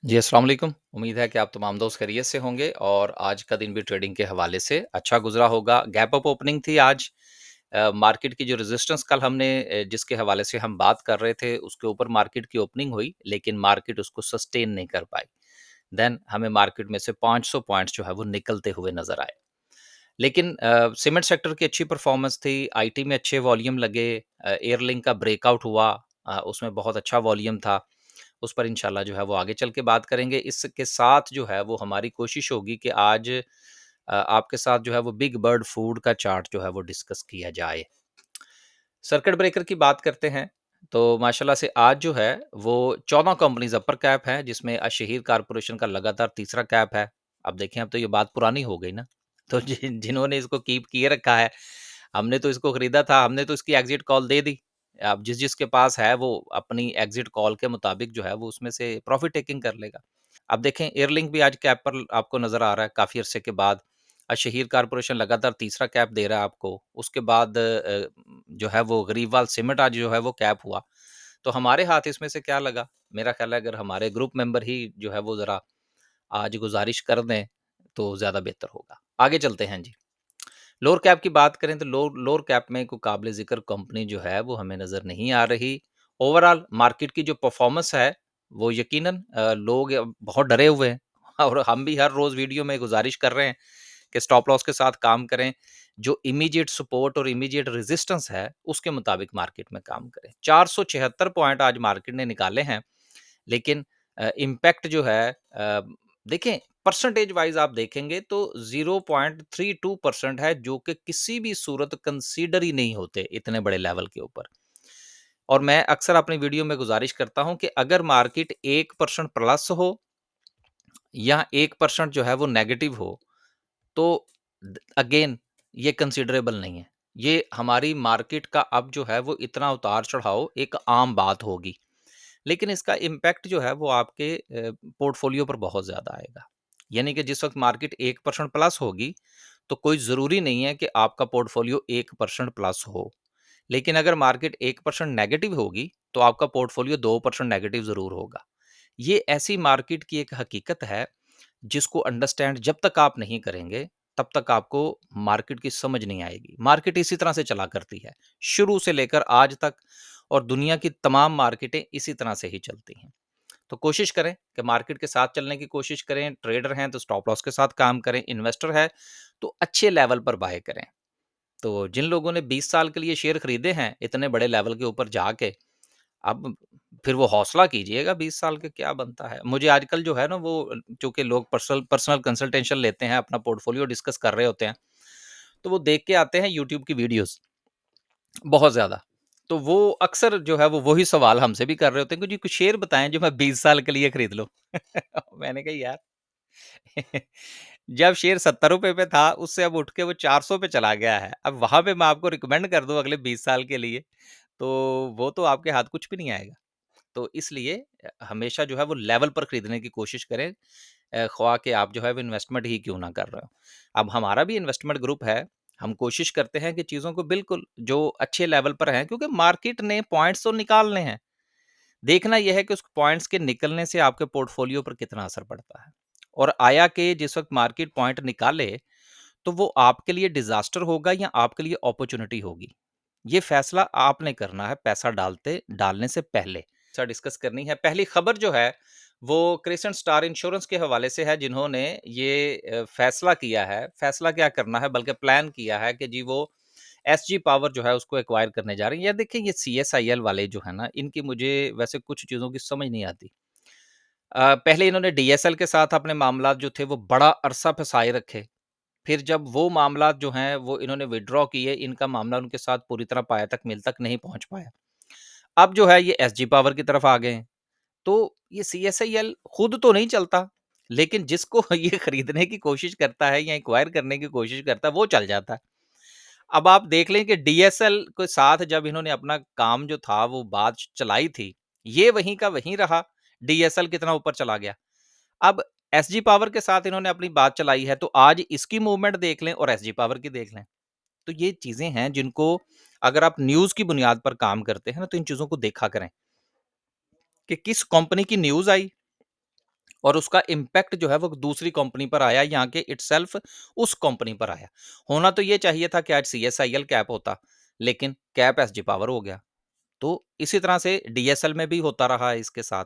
जी, अस्सलाम वालेकुम। उम्मीद है कि आप तमाम दोस्त खैरियत से होंगे और आज का दिन भी ट्रेडिंग के हवाले से अच्छा गुज़रा होगा। गैप अप ओपनिंग थी आज। मार्केट की जो रेजिस्टेंस कल हमने जिसके हवाले से हम बात कर रहे थे, उसके ऊपर मार्केट की ओपनिंग हुई, लेकिन मार्केट उसको सस्टेन नहीं कर पाई। देन हमें मार्केट में से 500 पॉइंट्स जो है वो निकलते हुए नज़र आए। लेकिन सीमेंट सेक्टर की अच्छी परफॉर्मेंस थी, आईटी में अच्छे वॉल्यूम लगे, एयरलिंक का ब्रेकआउट हुआ, उसमें बहुत अच्छा वॉल्यूम था। उस पर इंशाल्लाह जो है वो आगे चल के बात करेंगे। इसके साथ जो है वो हमारी कोशिश होगी कि आज आपके साथ जो है वो बिग बर्ड फूड का चार्ट जो है वो डिस्कस किया जाए। सर्किट ब्रेकर की बात करते हैं, तो माशाल्लाह से आज जो है वो 14 कंपनीज़ अपर कैप हैं, जिसमें अशहीर कारपोरेशन का लगातार तीसरा कैप है। अब देखें, अब तो ये बात पुरानी हो गई ना, तो जिन्होंने इसको कीप किए रखा है, हमने तो इसको खरीदा था, हमने तो इसकी एग्ज़िट कॉल दे दी। अब जिसके पास है वो अपनी एग्ज़िट कॉल के मुताबिक जो है वो उसमें से प्रॉफ़िट टेकिंग कर लेगा। अब देखें, एयरलिंक भी आज कैप पर आपको नज़र आ रहा है काफ़ी अरसे के बाद। शहीर कारपोरेशन लगातार तीसरा कैप दे रहा है आपको। उसके बाद जो है वो गरीबवाल सीमेंट आज जो है वो कैप हुआ। तो हमारे हाथ इसमें से क्या लगा? मेरा ख़्याल है अगर हमारे ग्रुप मेंबर ही जो है वो ज़रा आज गुज़ारिश कर दें, तो ज़्यादा बेहतर होगा। आगे चलते हैं जी। लोअर कैप की बात करें तो लोअर कैप में कोई काबिल ज़िक्र कंपनी जो है वो हमें नज़र नहीं आ रही। ओवरऑल मार्केट की जो परफ़ॉर्मेंस है वो यकीनन लोग बहुत डरे हुए हैं और हम भी हर रोज़ वीडियो में गुज़ारिश कर रहे हैं कि स्टॉप लॉस के साथ काम करें। जो इमीडिएट सपोर्ट और इमीडिएट रेजिस्टेंस है उसके मुताबिक मार्केट में काम करें। 476 पॉइंट आज मार्केट ने निकाले हैं, लेकिन इम्पैक्ट जो है देखें, परसेंटेज वाइज आप देखेंगे तो 0.32% है, जो कि किसी भी सूरत कंसीडर ही नहीं होते इतने बड़े लेवल के ऊपर। और मैं अक्सर अपनी वीडियो में गुजारिश करता हूं कि अगर मार्केट 1% प्लस हो या 1% जो है वो नेगेटिव हो, तो अगेन ये कंसीडरेबल नहीं है। ये हमारी मार्केट का अब जो है वो इतना उतार चढ़ाव एक आम बात होगी, लेकिन इसका इम्पैक्ट जो है वो आपके पोर्टफोलियो पर बहुत ज़्यादा आएगा। यानी कि जिस वक़्त मार्केट 1% प्लस होगी, तो कोई ज़रूरी नहीं है कि आपका पोर्टफोलियो 1% प्लस हो। लेकिन अगर मार्केट 1% नेगेटिव होगी, तो आपका पोर्टफोलियो 2% नेगेटिव ज़रूर होगा। ये ऐसी मार्केट की एक हकीकत है, जिसको अंडरस्टैंड जब तक आप नहीं करेंगे, तब तक आपको मार्केट की समझ नहीं आएगी। मार्केट इसी तरह से चला करती है, शुरू से लेकर आज तक, और दुनिया की तमाम मार्केटें इसी तरह से ही चलती हैं। तो कोशिश करें कि मार्केट के साथ चलने की कोशिश करें। ट्रेडर हैं तो स्टॉप लॉस के साथ काम करें, इन्वेस्टर है तो अच्छे लेवल पर बाय करें। तो जिन लोगों ने 20 साल के लिए शेयर खरीदे हैं इतने बड़े लेवल के ऊपर जाके, अब फिर वो हौसला कीजिएगा, 20 साल के क्या बनता है। मुझे आजकल जो है ना वो चूँकि लोग पर्सनल पर्सनल कंसल्टेशन लेते हैं, अपना पोर्टफोलियो डिस्कस कर रहे होते हैं, तो वो देख के आते हैं यूट्यूब की वीडियोज़ बहुत ज़्यादा। तो वो अक्सर जो है वो वही सवाल हमसे भी कर रहे होते हैं कि जी कुछ शेयर बताएँ जो मैं 20 साल के लिए खरीद लूँ। मैंने कहा यार, जब शेयर ₹70 पे था, उससे अब उठ के वो 400 पे चला गया है। अब वहाँ पे मैं आपको रिकमेंड कर दूँ अगले 20 साल के लिए, तो वो तो आपके हाथ कुछ भी नहीं आएगा। तो इसलिए हमेशा जो है वो लेवल पर खरीदने की कोशिश करें, ख्वाह कि आप जो है वो इन्वेस्टमेंट ही क्यों ना कर रहे हो। अब हमारा भी इन्वेस्टमेंट ग्रुप है, हम कोशिश करते हैं कि चीज़ों को बिल्कुल जो अच्छे लेवल पर हैं, क्योंकि मार्केट ने पॉइंट्स तो निकालने हैं। देखना यह है कि उस पॉइंट्स के निकलने से आपके पोर्टफोलियो पर कितना असर पड़ता है। और आया कि जिस वक़्त मार्केट पॉइंट निकाले, तो वो आपके लिए डिज़ास्टर होगा या आपके लिए अपॉर्च्युनिटी होगी। ये फैसला आपने करना है पैसा डालने से पहले। डिस्कस करनी है। पहली खबर जो है, वो क्रिसेंट स्टार इंश्योरेंस के हवाले से है, जिन्होंने ये फैसला किया है, फैसला क्या करना है बल्कि प्लान किया है कि जी वो एसजी पावर जो है उसको एक्वायर करने जा रही है। या देखिए, ये सीएसआईएल वाले जो है ना, इनकी मुझे वैसे कुछ चीज़ों की समझ नहीं आती। पहले इन्होंने डीएसएल के साथ अपने मामलात जो थे वो बड़ा अरसा फँसाए रखे। फिर जब वो मामलात जो हैं वो इन्होंने विथड्रॉ किए, इनका मामला उनके साथ पूरी तरह पाया तक मिल तक नहीं पहुँच पाया। अब जो है ये एसजी पावर की तरफ आ गए हैं। तो ये सीएसआईएल खुद तो नहीं चलता, लेकिन जिसको ये खरीदने की कोशिश करता है या एक्वायर करने की कोशिश करता है, वो चल जाता है। अब आप देख लें कि डीएसएल के साथ जब इन्होंने अपना काम जो था वो बात चलाई थी, ये वहीं का वहीं रहा, डीएसएल कितना ऊपर चला गया। अब एसजी पावर के साथ इन्होंने अपनी बात चलाई है, तो आज इसकी मूवमेंट देख लें और एसजी पावर की देख लें। तो ये चीज़ें हैं जिनको, अगर आप न्यूज़ की बुनियाद पर काम करते हैं ना, तो इन चीज़ों को देखा करें कि किस कंपनी की न्यूज़ आई और उसका इम्पैक्ट जो है वो दूसरी कंपनी पर आया, यहाँ के इटसेल्फ उस कंपनी पर आया। होना तो ये चाहिए था कि आज सीएसआईएल कैप होता, लेकिन कैप एसजी पावर हो गया। तो इसी तरह से डीएसएल में भी होता रहा है इसके साथ।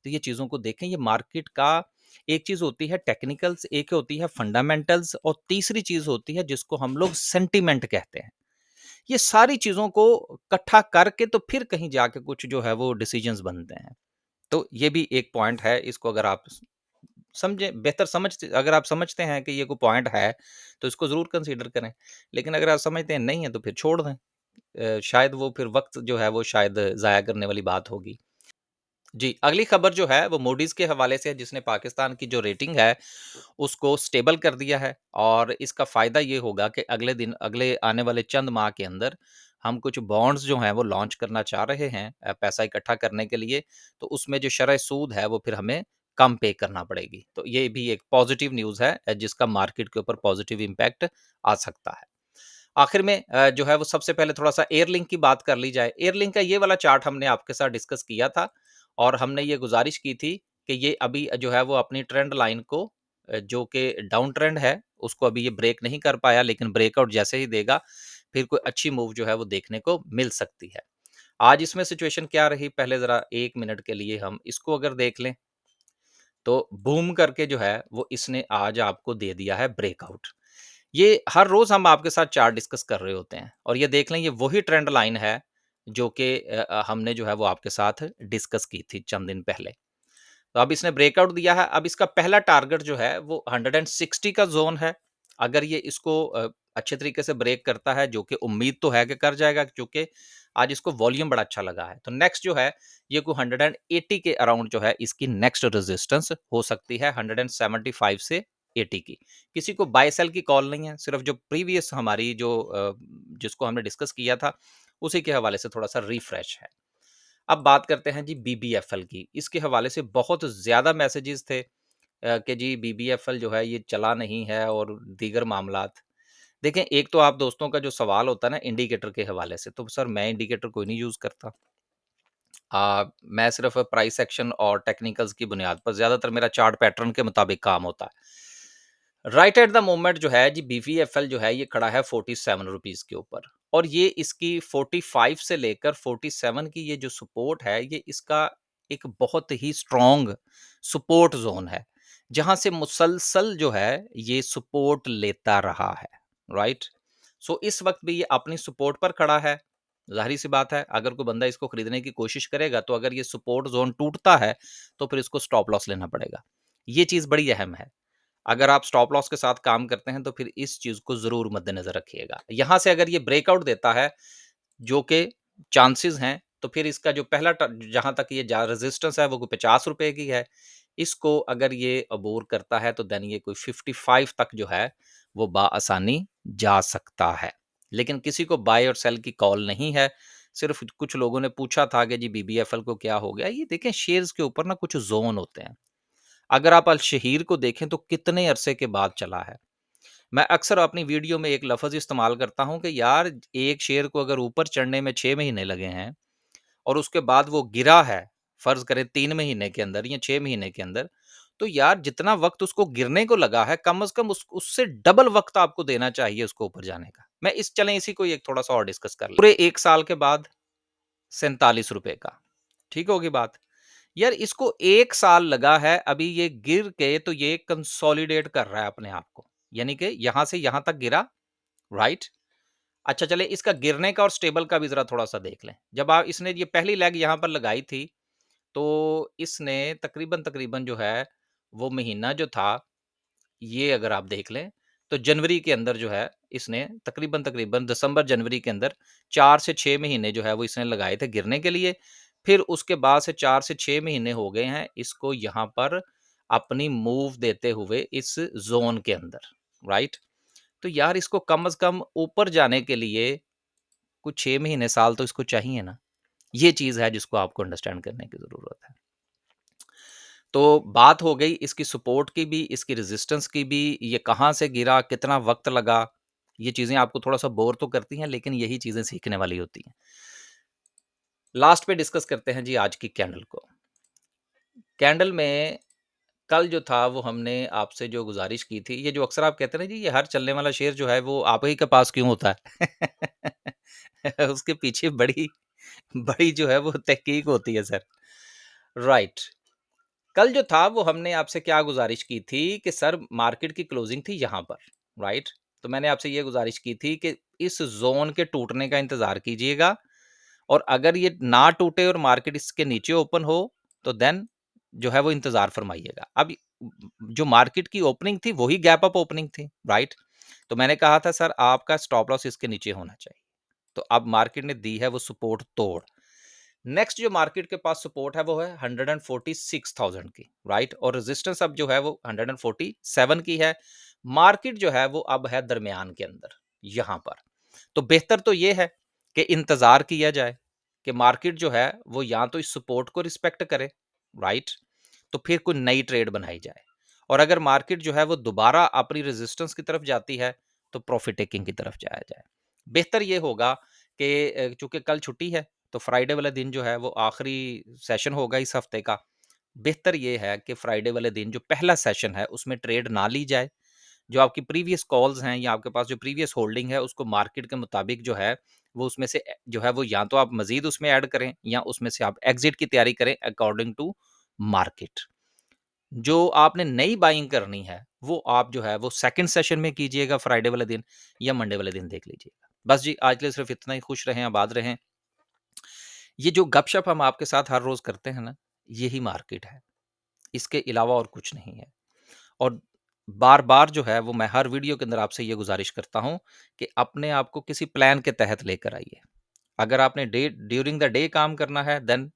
तो ये चीज़ों को देखें, ये मार्केट का एक चीज़ होती है टेक्निकल्स, एक होती है फंडामेंटल्स और तीसरी चीज़ होती है जिसको हम लोग सेंटिमेंट कहते हैं। ये सारी चीज़ों को इकट्ठा करके तो फिर कहीं जाके कुछ जो है वो डिसीजंस बनते हैं। तो ये भी एक पॉइंट है, इसको अगर आप समझें, बेहतर अगर आप समझते हैं कि ये कोई पॉइंट है, तो इसको ज़रूर कंसीडर करें। लेकिन अगर आप समझते हैं नहीं है, तो फिर छोड़ दें। शायद वो फिर वक़्त जो है वो शायद ज़ाया करने वाली बात होगी। जी, अगली खबर जो है वो मूडीज़ के हवाले से है, जिसने पाकिस्तान की जो रेटिंग है, उसको स्टेबल कर दिया है और इसका फ़ायदा ये होगा कि अगले आने वाले चंद माह के अंदर हम कुछ बॉन्ड्स जो हैं वो लॉन्च करना चाह रहे हैं पैसा इकट्ठा करने के लिए, तो उसमें जो शरह सूद है वो फिर हमें कम पे करना पड़ेगी। तो ये भी एक पॉज़िटिव न्यूज़ है जिसका मार्केट के ऊपर पॉज़िटिव इम्पैक्ट आ सकता है। आखिर में जो है वो सबसे पहले थोड़ा-सा एयरलिंक की बात कर ली जाए। एयरलिंक का ये वाला चार्ट हमने आपके साथ डिस्कस किया था और हमने ये गुज़ारिश की थी कि ये अभी जो है वो अपनी ट्रेंड लाइन को जो कि डाउन ट्रेंड है, उसको अभी ये ब्रेक नहीं कर पाया, लेकिन ब्रेकआउट जैसे ही देगा, फिर कोई अच्छी मूव जो है वो देखने को मिल सकती है। आज इसमें सिचुएशन क्या रही, पहले ज़रा 1 मिनट के लिए हम इसको अगर देख लें, तो बूम करके जो है वो इसने आज आपको दे दिया है ब्रेकआउट। ये हर रोज़ हम आपके साथ चार्ट डिस्कस कर रहे होते हैं और ये देख लें, ये वही ट्रेंड लाइन है जो कि हमने जो है वो आपके साथ डिस्कस की थी चंद दिन पहले। तो अब इसने ब्रेकआउट दिया है, अब इसका पहला टारगेट जो है वो 160 का ज़ोन है। अगर ये इसको अच्छे तरीके से ब्रेक करता है, जो कि उम्मीद तो है कि कर जाएगा, क्योंकि आज इसको वॉल्यूम बड़ा अच्छा लगा है। तो नेक्स्ट जो है ये कोई 180 के अराउंड जो है इसकी नेक्स्ट रेजिस्टेंस हो सकती है, 175 से 80 की। किसी को बाय सेल की कॉल नहीं है, सिर्फ जो प्रीवियस हमारी जो जिसको हमने डिस्कस किया था, उसी के हवाले से थोड़ा-सा रिफ्रेश है। अब बात करते हैं जी बीबीएफएल की। इसके हवाले से बहुत ज़्यादा मैसेजेस थे कि जी बीबीएफएल जो है ये चला नहीं है और दीगर मामलात। देखें, एक तो आप दोस्तों का जो सवाल होता है ना इंडिकेटर के हवाले से, तो सर मैं इंडिकेटर कोई नहीं यूज़ करता। मैं सिर्फ़ प्राइस एक्शन और टेक्निकल्स की बुनियाद पर, ज़्यादातर मेरा चार्ट पैटर्न के मुताबिक काम होता है। राइट एट द मोमेंट जो है जी बीवीएफएल जो है ये खड़ा है 47 रुपीस के ऊपर और ये इसकी 45 से लेकर 47 की ये जो सपोर्ट है, ये इसका एक बहुत ही स्ट्रॉन्ग सपोर्ट जोन है, जहां से मुसलसल जो है ये सपोर्ट लेता रहा है। राइट। सो इस वक्त भी ये अपनी सपोर्ट पर खड़ा है। जाहिर सी बात है, अगर कोई बंदा इसको खरीदने की कोशिश करेगा तो अगर ये सपोर्ट जोन टूटता है तो फिर इसको स्टॉप लॉस लेना पड़ेगा। ये चीज बड़ी अहम है। अगर आप स्टॉप लॉस के साथ काम करते हैं तो फिर इस चीज़ को ज़रूर मद्देनज़र रखिएगा। यहाँ से अगर ये ब्रेकआउट देता है, जो कि चांसेस हैं, तो फिर इसका जो पहला जहाँ तक ये रेजिस्टेंस है वो कोई ₹50 की है। इसको अगर ये अबोर करता है तो देन ये कोई 55 तक जो है वो बाआसानी जा सकता है। लेकिन किसी को बाय और सेल की कॉल नहीं है। सिर्फ कुछ लोगों ने पूछा था कि जी बीबीएफएल को क्या हो गया? ये देखें, शेयर्स के ऊपर ना कुछ ज़ोन होते हैं। अगर आप अल-शहीर को देखें तो कितने अरसे के बाद चला है। मैं अक्सर अपनी वीडियो में एक लफ़्ज़ इस्तेमाल करता हूँ कि यार, एक शेर को अगर ऊपर चढ़ने में 6 महीने लगे हैं और उसके बाद वो गिरा है, फ़र्ज़ करें 3 महीने के अंदर या 6 महीने के अंदर, तो यार जितना वक़्त उसको गिरने को लगा है, कम से कम उससे डबल वक़्त आपको देना चाहिए उसको ऊपर जाने का। मैं इस चलें इसी को एक थोड़ा-सा और डिस्कस कर लें। पूरे 1 साल के बाद ₹47 का, ठीक होगी बात? यार, इसको 1 साल लगा है, अभी ये गिर के तो ये कंसोलिडेट कर रहा है अपने आप को। यानी कि यहाँ से यहाँ तक गिरा, राइट? अच्छा, चलिए इसका गिरने का और स्टेबल का भी ज़रा थोड़ा-सा देख लें। जब आप इसने ये पहली लेग यहाँ पर लगाई थी, तो इसने तकरीबन-तकरीबन जो है, वो महीना जो था, ये अगर आप देख लें, तो जनवरी के अंदर जो है, इसने तकरीबन-तकरीबन दिसंबर-जनवरी के अंदर 4 से 6 महीने जो है, वो इसने लगाए थे गिरने के लिए। फिर उसके बाद से 4 से 6 महीने हो गए हैं इसको यहाँ पर अपनी मूव देते हुए इस ज़ोन के अंदर, राइट? तो यार, इसको कम से कम ऊपर जाने के लिए कुछ 6 महीने, साल तो इसको चाहिए ना। ये चीज़ है जिसको आपको अंडरस्टैंड करने की ज़रूरत है। तो बात हो गई इसकी सपोर्ट की भी, इसकी रेजिस्टेंस की भी, ये कहाँ से गिरा, कितना वक़्त लगा, ये चीज़ें आपको थोड़ा-सा बोर तो करती हैं, लेकिन यही चीज़ें सीखने वाली होती हैं। लास्ट पे डिस्कस करते हैं जी आज की कैंडल को। कैंडल में कल जो था वो हमने आपसे जो गुज़ारिश की थी, ये जो अक्सर आप कहते हैं ना जी, ये हर चलने वाला शेयर जो है वो आप ही के पास क्यों होता है? उसके पीछे बड़ी बड़ी जो है वो तहकीक होती है सर। राइट। कल जो था वो हमने आपसे क्या गुज़ारिश की थी कि सर मार्केट की क्लोजिंग थी यहाँ पर, राइट? तो मैंने आपसे ये गुज़ारिश की थी कि इस ज़ोन के टूटने का इंतज़ार कीजिएगा और अगर ये ना टूटे और मार्केट इसके नीचे ओपन हो, तो देन जो है वो इंतज़ार फरमाइएगा। अब जो मार्केट की ओपनिंग थी, वही गैप अप ओपनिंग थी, राइट? तो मैंने कहा था सर आपका स्टॉप लॉस इसके नीचे होना चाहिए। तो अब मार्केट ने दी है वो सपोर्ट तोड़। नेक्स्ट जो मार्केट के पास सपोर्ट है वो है 146,000 की, राइट? और रेजिस्टेंस अब जो है वो 147 की है। मार्केट जो है वो अब है दरमियान के अंदर, यहाँ पर। तो बेहतर तो ये है कि इंतज़ार किया जाए कि मार्केट जो है वो या तो इस सपोर्ट को रिस्पेक्ट करे, राइट? तो फिर कोई नई ट्रेड बनाई जाए और अगर मार्केट जो है वो दोबारा अपनी रेजिस्टेंस की तरफ जाती है, तो प्रॉफिट टेकिंग की तरफ जाया जाए। बेहतर ये होगा कि चूँकि कल छुट्टी है, तो फ्राइडे वाला दिन जो है वो आखिरी सेशन होगा इस हफ्ते का। बेहतर ये है कि फ्राइडे वाले दिन जो पहला सेशन है, उसमें ट्रेड ना ली जाए। जो आपकी प्रीवियस कॉल्स हैं या आपके पास जो प्रीवियस होल्डिंग है, उसको मार्केट के मुताबिक जो है, वो उसमें से जो है वो या तो आप मज़ीद उसमें ऐड करें या उसमें से आप एग्ज़िट की तैयारी करें अकॉर्डिंग टू मार्केट। जो आपने नई बाइंग करनी है, वो आप जो है वो सेकंड सेशन में कीजिएगा फ्राइडे वाले दिन या मंडे वाले दिन देख लीजिएगा। बस जी, आज के लिए सिर्फ़ इतना ही। खुश रहें, आबाद रहें। ये जो गपशप हम आपके साथ हर रोज़ करते हैं ना, यही मार्केट है। इसके अलावा और कुछ नहीं है। और बार-बार जो है वो मैं हर वीडियो के अंदर आपसे ये गुज़ारिश करता हूँ कि अपने आप को किसी प्लान के तहत लेकर आइए। अगर आपने डे ड्यूरिंग द डे काम करना है देन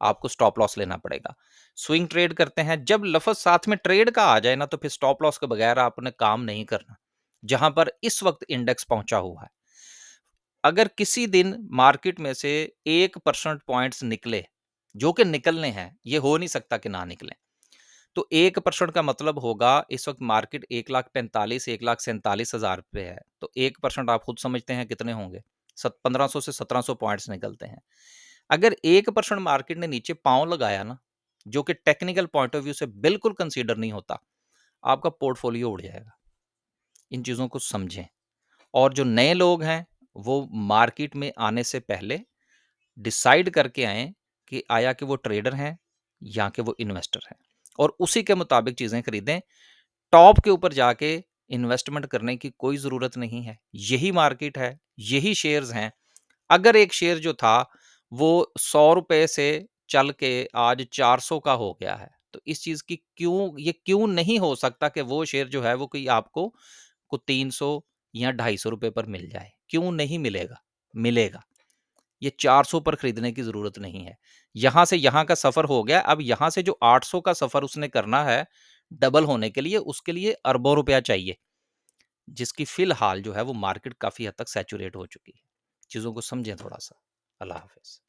आपको स्टॉप लॉस लेना पड़ेगा। स्विंग ट्रेड करते हैं, जब लफ़्ज़ साथ में ट्रेड का आ जाए ना तो फिर स्टॉप लॉस के बगैर आपने काम नहीं करना। जहाँ पर इस वक़्त इंडेक्स पहुँचा हुआ है। अगर किसी दिन मार्केट में से 1% पॉइंट्स निकले, जो कि निकलने हैं, ये हो नहीं सकता कि ना निकलें। तो 1% का मतलब होगा इस वक़्त मार्केट 1,45,000 1,47,000 पे है। तो 1% आप खुद समझते हैं कितने होंगे? 1500 से 1700 पॉइंट्स निकलते हैं। अगर 1% मार्केट ने नीचे पाँव लगाया ना, जो कि टेक्निकल पॉइंट ऑफ व्यू से बिल्कुल कंसीडर नहीं होता, आपका पोर्टफोलियो उड़ जाएगा। इन चीज़ों को समझें। और जो नए लोग हैं, वो मार्केट में आने से पहले डिसाइड करके आएँ कि आया कि वो ट्रेडर हैं या कि वो इन्वेस्टर हैं और उसी के मुताबिक चीज़ें खरीदें। टॉप के ऊपर जाके इन्वेस्टमेंट करने की कोई ज़रूरत नहीं है। यही मार्केट है, यही शेयर्स हैं। अगर एक शेयर जो था वो ₹100 से चल के आज 400 का हो गया है, तो इस चीज़ की क्यों नहीं हो सकता कि वो शेयर जो है वो कोई आपको 300 या ₹250 पर मिल जाए? क्यों नहीं मिलेगा? मिलेगा। ये 400 पर खरीदने की ज़रूरत नहीं है। यहाँ से यहाँ का सफ़र हो गया, अब यहाँ से जो 800 का सफ़र उसने करना है, डबल होने के लिए, उसके लिए अरबों रुपया चाहिए, जिसकी फ़िलहाल जो है वो मार्केट काफ़ी हद तक सैचुरेट हो चुकी है। चीज़ों को समझें थोड़ा-सा। अल्लाह हाफ़िज़।